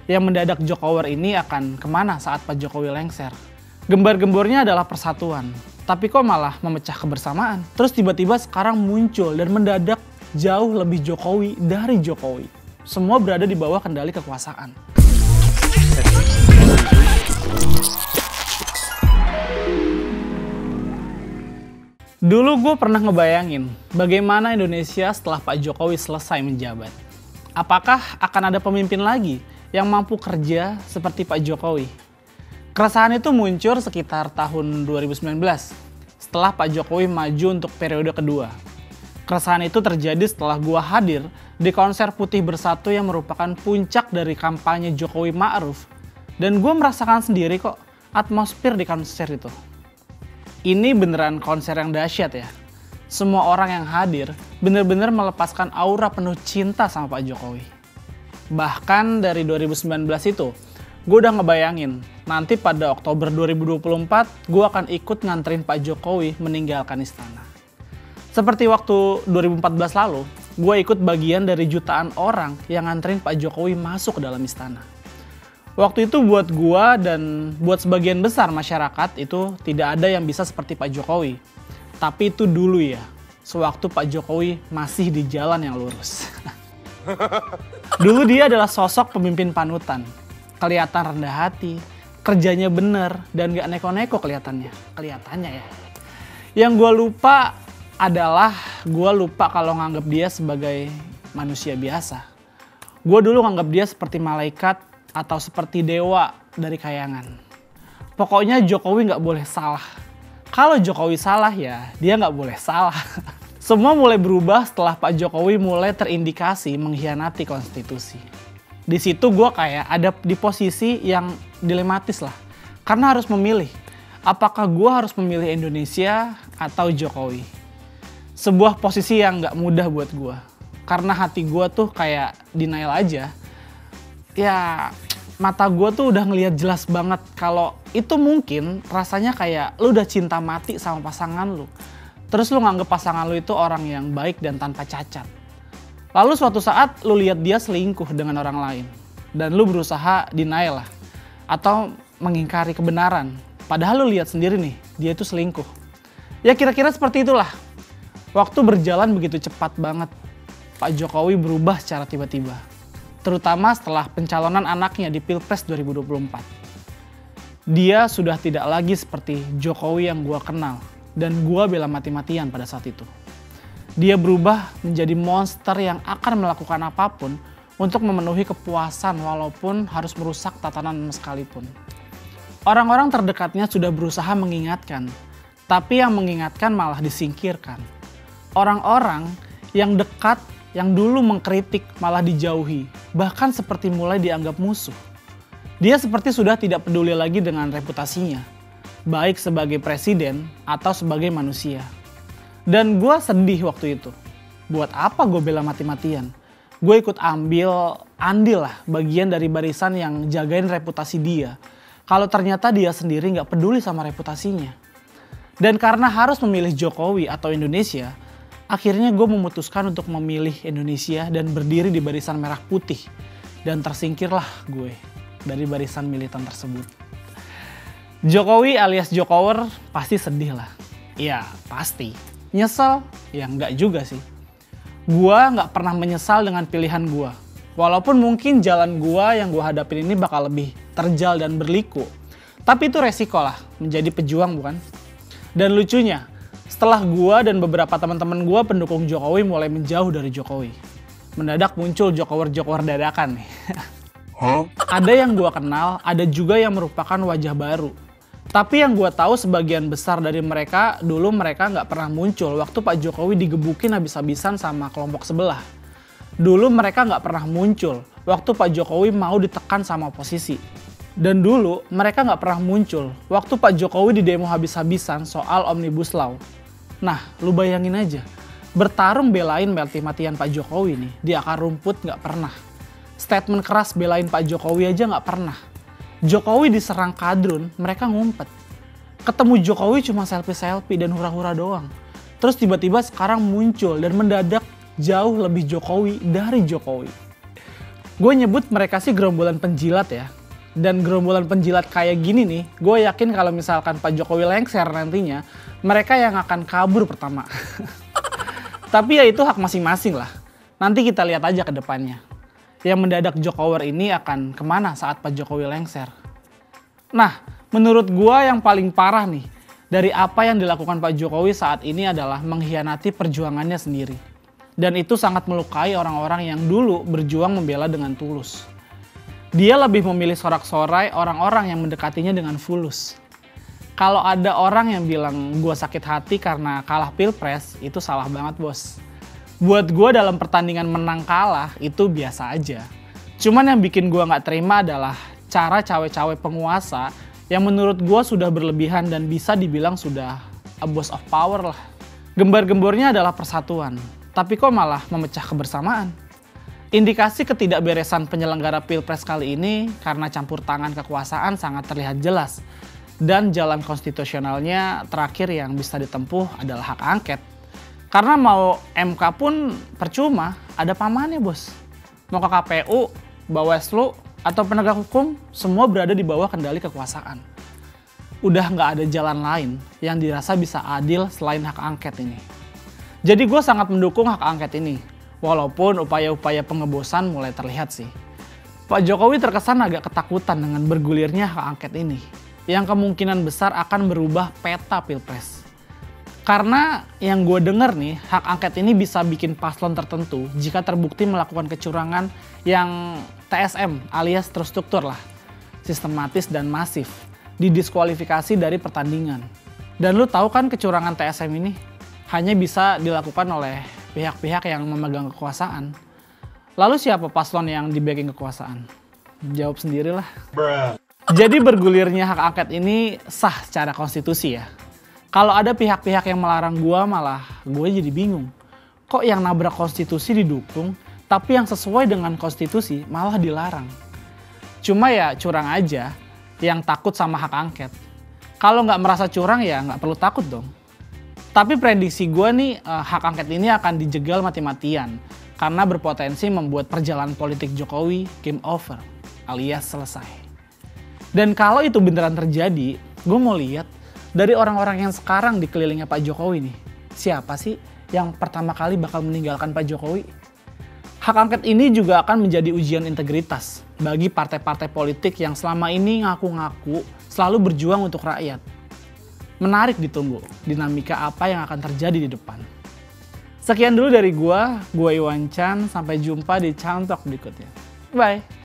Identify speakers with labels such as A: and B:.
A: Yang mendadak Jokower ini akan kemana saat Pak Jokowi lengser? Gembar-gembornya adalah persatuan, tapi kok malah memecah kebersamaan? Terus tiba-tiba sekarang muncul dan mendadak jauh lebih Jokowi dari Jokowi. Semua berada di bawah kendali kekuasaan. Dulu gue pernah ngebayangin bagaimana Indonesia setelah Pak Jokowi selesai menjabat. Apakah akan ada pemimpin lagi yang mampu kerja seperti Pak Jokowi? Keresahan itu muncul sekitar tahun 2019 setelah Pak Jokowi maju untuk periode kedua. Keresahan itu terjadi setelah gue hadir di konser Putih Bersatu yang merupakan puncak dari kampanye Jokowi Ma'ruf. Dan gue merasakan sendiri kok atmosfer di konser itu. Ini beneran konser yang dahsyat ya. Semua orang yang hadir bener-bener melepaskan aura penuh cinta sama Pak Jokowi. Bahkan dari 2019 itu, gue udah ngebayangin nanti pada Oktober 2024 gue akan ikut nganterin Pak Jokowi meninggalkan istana. Seperti waktu 2014 lalu, gue ikut bagian dari jutaan orang yang nganterin Pak Jokowi masuk ke dalam istana. Waktu itu buat gue dan buat sebagian besar masyarakat itu tidak ada yang bisa seperti Pak Jokowi. Tapi itu dulu ya, sewaktu Pak Jokowi masih di jalan yang lurus. Dulu dia adalah sosok pemimpin panutan. Kelihatan rendah hati, kerjanya bener, dan gak neko-neko kelihatannya ya. Yang gue lupa adalah gue lupa kalau nganggap dia sebagai manusia biasa. Gue dulu nganggap dia seperti malaikat atau seperti dewa dari kayangan. Pokoknya Jokowi gak boleh salah. Kalau Jokowi salah ya dia gak boleh salah. Semua mulai berubah setelah Pak Jokowi mulai terindikasi mengkhianati konstitusi. Di situ gue kayak ada di posisi yang dilematis lah. Karena harus memilih, apakah gue harus memilih Indonesia atau Jokowi. Sebuah posisi yang gak mudah buat gue. Karena hati gue tuh kayak denial aja. Ya mata gue tuh udah ngelihat jelas banget kalau itu mungkin rasanya kayak lu udah cinta mati sama pasangan lu. Terus lu nganggep pasangan lu itu orang yang baik dan tanpa cacat. Lalu suatu saat lu lihat dia selingkuh dengan orang lain. Dan lu berusaha denial lah. Atau mengingkari kebenaran. Padahal lu lihat sendiri nih, dia itu selingkuh. Ya kira-kira seperti itulah. Waktu berjalan begitu cepat banget. Pak Jokowi berubah secara tiba-tiba. Terutama setelah pencalonan anaknya di Pilpres 2024. Dia sudah tidak lagi seperti Jokowi yang gua kenal. Dan gua bela mati-matian pada saat itu. Dia berubah menjadi monster yang akan melakukan apapun untuk memenuhi kepuasan walaupun harus merusak tatanan sekalipun. Orang-orang terdekatnya sudah berusaha mengingatkan, tapi yang mengingatkan malah disingkirkan. Orang-orang yang dekat, yang dulu mengkritik malah dijauhi, bahkan seperti mulai dianggap musuh. Dia seperti sudah tidak peduli lagi dengan reputasinya, baik sebagai presiden atau sebagai manusia. Dan gue sedih waktu itu. Buat apa gue bela mati-matian? Gue ikut andil lah bagian dari barisan yang jagain reputasi dia. Kalau ternyata dia sendiri gak peduli sama reputasinya. Dan karena harus memilih Jokowi atau Indonesia, akhirnya gue memutuskan untuk memilih Indonesia dan berdiri di barisan merah putih. Dan tersingkirlah gue dari barisan militan tersebut. Jokowi alias Jokower pasti sedih lah. Ya pasti. Nyesel? Ya enggak juga sih. Gua nggak pernah menyesal dengan pilihan gua. Walaupun mungkin jalan gua yang gua hadapin ini bakal lebih terjal dan berliku. Tapi itu resiko lah, menjadi pejuang bukan? Dan lucunya, setelah gua dan beberapa teman-teman gua pendukung Jokowi mulai menjauh dari Jokowi. Mendadak muncul Jokower dadakan nih. Ada yang gua kenal, ada juga yang merupakan wajah baru. Tapi yang gue tahu sebagian besar dari mereka, dulu mereka nggak pernah muncul waktu Pak Jokowi digebukin habis-habisan sama kelompok sebelah. Dulu mereka nggak pernah muncul waktu Pak Jokowi mau ditekan sama oposisi. Dan dulu mereka nggak pernah muncul waktu Pak Jokowi di demo habis-habisan soal Omnibus Law. Nah, lu bayangin aja, bertarung belain mati-matian Pak Jokowi nih di akar rumput nggak pernah. Statement keras belain Pak Jokowi aja nggak pernah. Jokowi diserang kadrun, mereka ngumpet. Ketemu Jokowi cuma selfie-selfie dan hura-hura doang. Terus tiba-tiba sekarang muncul dan mendadak jauh lebih Jokowi dari Jokowi. Gue nyebut mereka sih gerombolan penjilat ya. Dan gerombolan penjilat kayak gini nih, gue yakin kalau misalkan Pak Jokowi lengser nantinya, mereka yang akan kabur pertama. Tapi ya itu hak masing-masing lah. Nanti kita lihat aja ke depannya. Yang mendadak Jokower ini akan kemana saat Pak Jokowi lengser. Nah, menurut gue yang paling parah nih, dari apa yang dilakukan Pak Jokowi saat ini adalah mengkhianati perjuangannya sendiri. Dan itu sangat melukai orang-orang yang dulu berjuang membela dengan tulus. Dia lebih memilih sorak-sorai orang-orang yang mendekatinya dengan fulus. Kalau ada orang yang bilang gue sakit hati karena kalah pilpres, itu salah banget bos. Buat gue dalam pertandingan menang kalah itu biasa aja. Cuman yang bikin gue gak terima adalah cara cawe-cawe penguasa yang menurut gue sudah berlebihan dan bisa dibilang sudah abuse of power lah. Gembar-gembornya adalah persatuan, tapi kok malah memecah kebersamaan. Indikasi ketidakberesan penyelenggara pilpres kali ini karena campur tangan kekuasaan sangat terlihat jelas. Dan jalan konstitusionalnya terakhir yang bisa ditempuh adalah hak angket. Karena mau MK pun percuma, ada pamannya bos. Mau ke KPU, Bawaslu, atau penegak hukum, semua berada di bawah kendali kekuasaan. Udah nggak ada jalan lain yang dirasa bisa adil selain hak angket ini. Jadi gue sangat mendukung hak angket ini. Walaupun upaya-upaya pengebosan mulai terlihat sih. Pak Jokowi terkesan agak ketakutan dengan bergulirnya hak angket ini. Yang kemungkinan besar akan merubah peta pilpres. Karena yang gue denger nih, hak angket ini bisa bikin paslon tertentu jika terbukti melakukan kecurangan yang TSM alias terstruktur lah. Sistematis dan masif. Didiskualifikasi dari pertandingan. Dan lu tahu kan kecurangan TSM ini hanya bisa dilakukan oleh pihak-pihak yang memegang kekuasaan. Lalu siapa paslon yang di-backing kekuasaan? Jawab sendirilah. Jadi bergulirnya hak angket ini sah secara konstitusi ya. Kalau ada pihak-pihak yang melarang gua, malah gue jadi bingung. Kok yang nabrak konstitusi didukung, tapi yang sesuai dengan konstitusi malah dilarang? Cuma ya curang aja yang takut sama hak angket. Kalau nggak merasa curang ya nggak perlu takut dong. Tapi prediksi gue nih, hak angket ini akan dijegal mati-matian karena berpotensi membuat perjalanan politik Jokowi game over alias selesai. Dan kalau itu beneran terjadi, gue mau lihat dari orang-orang yang sekarang dikelilingnya Pak Jokowi nih, siapa sih yang pertama kali bakal meninggalkan Pak Jokowi? Hak angket ini juga akan menjadi ujian integritas bagi partai-partai politik yang selama ini ngaku-ngaku selalu berjuang untuk rakyat. Menarik ditunggu dinamika apa yang akan terjadi di depan. Sekian dulu dari gue Iwan Chan, sampai jumpa di Cantok berikutnya. Bye!